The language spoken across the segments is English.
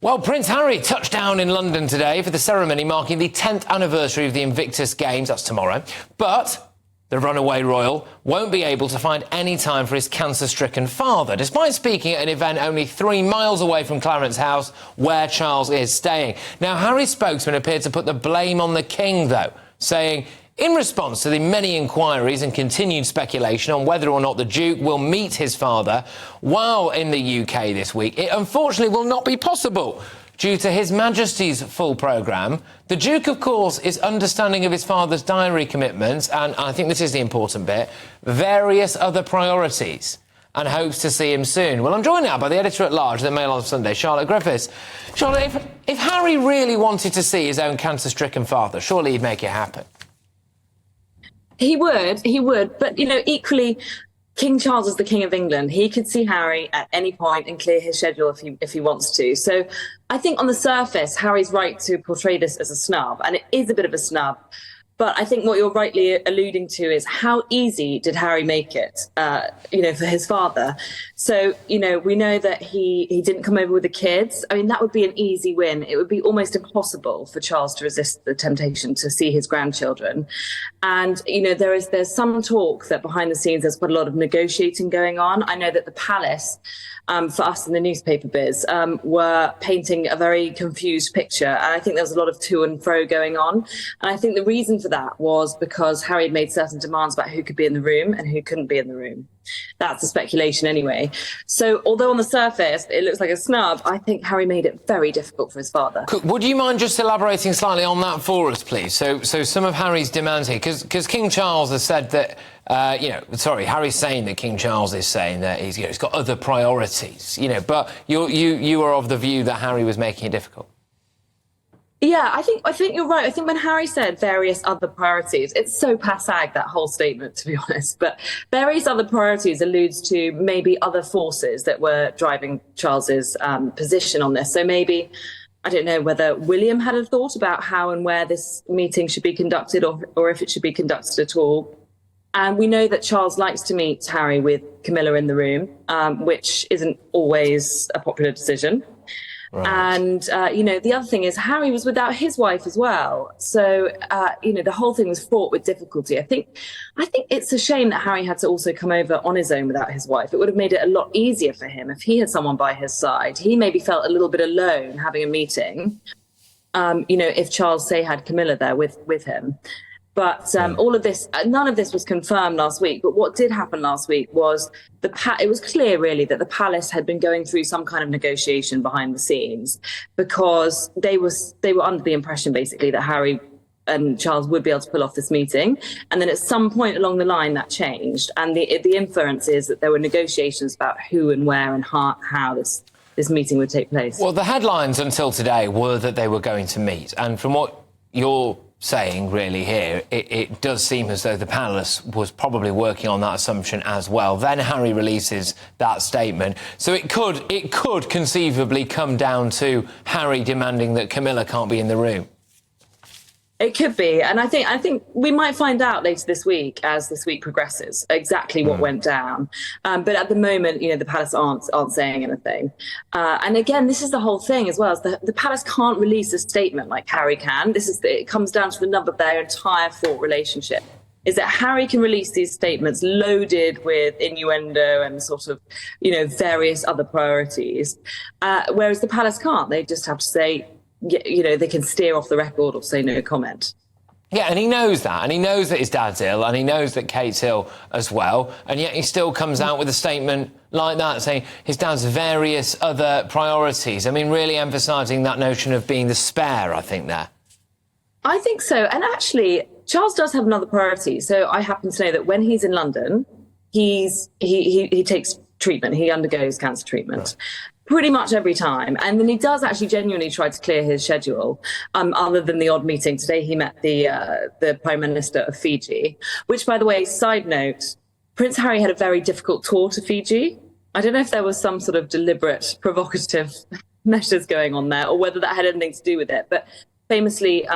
Well, Prince Harry touched down in London today for the ceremony marking the 10th anniversary of the Invictus Games. That's tomorrow. But the runaway royal won't be able to find any time for his cancer-stricken father, despite speaking at an event only 3 miles away from Clarence House, where Charles is staying. Now, Harry's spokesman appeared to put the blame on the king, though, saying, in response to the many inquiries and continued speculation on whether or not the Duke will meet his father while in the UK this week, it unfortunately will not be possible due to His Majesty's full programme. The Duke, of course, is understanding of his father's diary commitments and I think this is the important bit, various other priorities, and hopes to see him soon. Well, I'm joined now by the editor-at-large of the Mail on Sunday, Charlotte Griffiths. Charlotte, if Harry really wanted to see his own cancer-stricken father, surely he'd make it happen. He would. But, equally, King Charles is the King of England. He could see Harry at any point and clear his schedule if he wants to. So I think on the surface, Harry's right to portray this as a snub, and it is a bit of a snub. But I think what you're rightly alluding to is how easy did Harry make it, for his father. So, we know that he didn't come over with the kids. I mean, that would be an easy win. It would be almost impossible for Charles to resist the temptation to see his grandchildren. And, there's some talk that behind the scenes there's quite a lot of negotiating going on. I know that the palace, for us in the newspaper biz, were painting a very confused picture. And I think there was a lot of to and fro going on. And I think the reason for that was because Harry had made certain demands about who could be in the room and who couldn't be in the room. That's the speculation anyway. So although on the surface it looks like a snub, I think Harry made it very difficult for his father. Would you mind just elaborating slightly on that for us, please? So some of Harry's demands here, because King Charles has said that, Harry's saying that King Charles is saying that he's got other priorities, but you are of the view that Harry was making it difficult. Yeah, I think you're right. I think when Harry said various other priorities, it's so passag, that whole statement, to be honest. But various other priorities alludes to maybe other forces that were driving Charles's position on this. So maybe, I don't know whether William had a thought about how and where this meeting should be conducted or if it should be conducted at all. And we know that Charles likes to meet Harry with Camilla in the room, which isn't always a popular decision. Right. And, the other thing is Harry was without his wife as well. So, the whole thing was fraught with difficulty. I think it's a shame that Harry had to also come over on his own without his wife. It would have made it a lot easier for him if he had someone by his side. He maybe felt a little bit alone having a meeting, if Charles, say, had Camilla there with him. But all of this, none of this was confirmed last week. But what did happen last week was it was clear, really, that the palace had been going through some kind of negotiation behind the scenes because they were under the impression, basically, that Harry and Charles would be able to pull off this meeting. And then at some point along the line, that changed. And the inference is that there were negotiations about who and where and how this meeting would take place. Well, the headlines until today were that they were going to meet. And from what you're saying really here, it does seem as though the palace was probably working on that assumption as well. Then Harry releases that statement. So it could conceivably come down to Harry demanding that Camilla can't be in the room. It could be, and I think we might find out later this week, as this week progresses, exactly what went down. But at the moment, the palace aren't saying anything. And again, this is the whole thing as well. Is the palace can't release a statement like Harry can. It comes down to the nub of their entire fraught relationship. Is that Harry can release these statements loaded with innuendo and sort of, various other priorities, whereas the palace can't. They just have to say, they can steer off the record or say no comment. Yeah, and he knows that. And he knows that his dad's ill, and he knows that Kate's ill as well. And yet he still comes out with a statement like that, saying his dad's various other priorities. I mean, really emphasising that notion of being the spare, I think, there. I think so. And actually, Charles does have another priority. So I happen to know that when he's in London, he takes treatment. He undergoes cancer treatment. Right. Pretty much every time. And then he does actually genuinely try to clear his schedule, other than the odd meeting. Today he met the Prime Minister of Fiji, which, by the way, side note, Prince Harry had a very difficult tour to Fiji. I don't know if there was some sort of deliberate, provocative measures going on there or whether that had anything to do with it. But famously,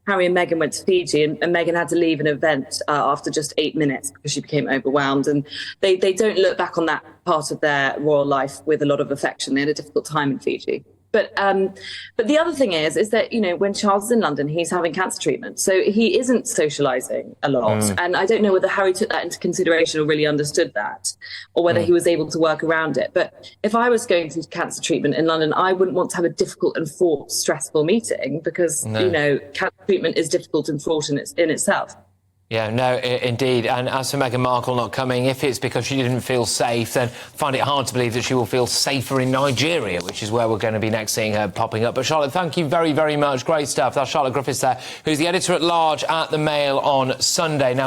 Harry and Meghan went to Fiji and Meghan had to leave an event after just 8 minutes because she became overwhelmed. And they don't look back on that part of their royal life with a lot of affection. They had a difficult time in Fiji. But the other thing is that, you know, when Charles is in London, he's having cancer treatment. So he isn't socialising a lot. And I don't know whether Harry took that into consideration or really understood that, or whether he was able to work around it. But if I was going through cancer treatment in London, I wouldn't want to have a difficult and fraught, stressful meeting because, you know, cancer treatment is difficult and fraught in itself. Yeah, no, indeed. And as for Meghan Markle not coming, if it's because she didn't feel safe, then find it hard to believe that she will feel safer in Nigeria, which is where we're going to be next seeing her popping up. But Charlotte, thank you very, very much. Great stuff. That's Charlotte Griffiths there, who's the editor-at-large at The Mail on Sunday. Now,